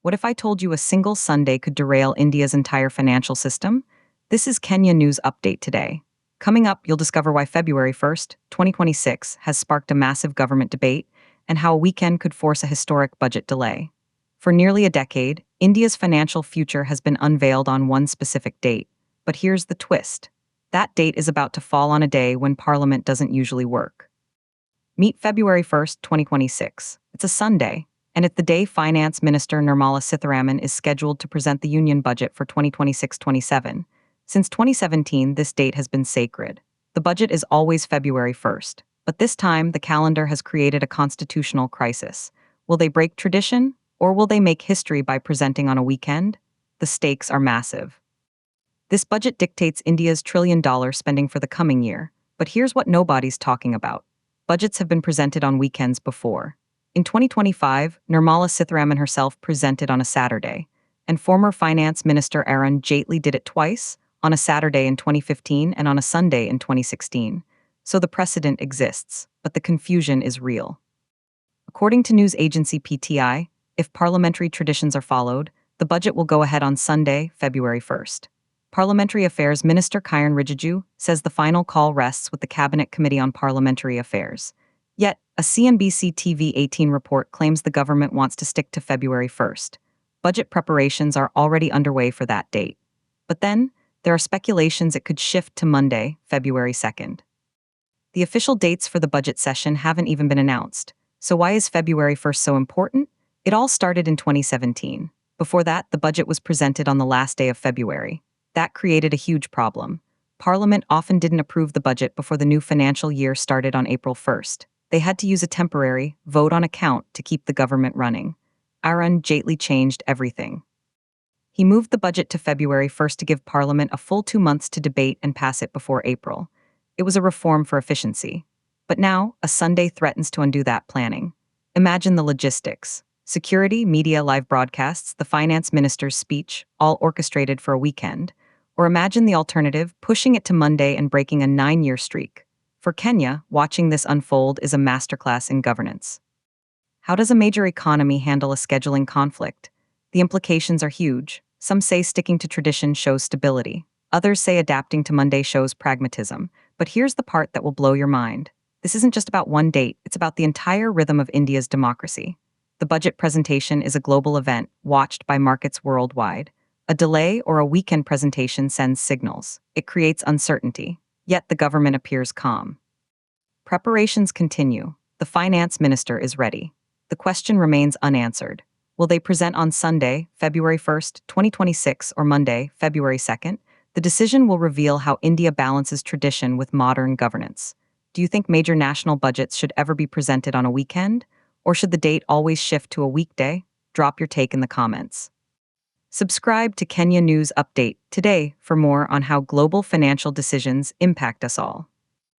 What if I told you a single Sunday could derail India's entire financial system? This is Kenya News Update today. Coming up, you'll discover why February 1st, 2026 has sparked a massive government debate and how a weekend could force a historic budget delay. For nearly a decade, India's financial future has been unveiled on one specific date. But here's the twist. That date is about to fall on a day when Parliament doesn't usually work. Meet February 1st, 2026. It's a Sunday, and it's the day Finance Minister Nirmala Sitharaman is scheduled to present the Union budget for 2026-27. Since 2017, this date has been sacred. The budget is always February 1st, but this time the calendar has created a constitutional crisis. Will they break tradition, or will they make history by presenting on a weekend? The stakes are massive. This budget dictates India's trillion-dollar spending for the coming year, but here's what nobody's talking about. Budgets have been presented on weekends before. In 2025, Nirmala Sitharaman herself presented on a Saturday, and former Finance Minister Arun Jaitley did it twice, on a Saturday in 2015 and on a Sunday in 2016. So the precedent exists, but the confusion is real. According to news agency PTI, if parliamentary traditions are followed, the budget will go ahead on Sunday, February 1st. Parliamentary Affairs Minister Kiren Rijiju says the final call rests with the Cabinet Committee on Parliamentary Affairs. Yet, a CNBC TV 18 report claims the government wants to stick to February 1st. Budget preparations are already underway for that date. But then, there are speculations it could shift to Monday, February 2nd. The official dates for the budget session haven't even been announced. So why is February 1st so important? It all started in 2017. Before that, the budget was presented on the last day of February. That created a huge problem. Parliament often didn't approve the budget before the new financial year started on April 1st. They had to use a temporary vote on account to keep the government running. Arun Jaitley changed everything. He moved the budget to February 1st to give Parliament a full 2 months to debate and pass it before April. It was a reform for efficiency. But now, a Sunday threatens to undo that planning. Imagine the logistics. Security, media, live broadcasts, the finance minister's speech, all orchestrated for a weekend. Or imagine the alternative, pushing it to Monday and breaking a 9-year streak. For Kenya, watching this unfold is a masterclass in governance. How does a major economy handle a scheduling conflict? The implications are huge. Some say sticking to tradition shows stability. Others say adapting to Monday shows pragmatism. But here's the part that will blow your mind. This isn't just about one date, it's about the entire rhythm of India's democracy. The budget presentation is a global event, watched by markets worldwide. A delay or a weekend presentation sends signals. It creates uncertainty. Yet the government appears calm. Preparations continue. The finance minister is ready. The question remains unanswered. Will they present on Sunday, February 1st, 2026, or Monday, February 2nd? The decision will reveal how India balances tradition with modern governance. Do you think major national budgets should ever be presented on a weekend? Or should the date always shift to a weekday? Drop your take in the comments. Subscribe to Kenya News Update today for more on how global financial decisions impact us all.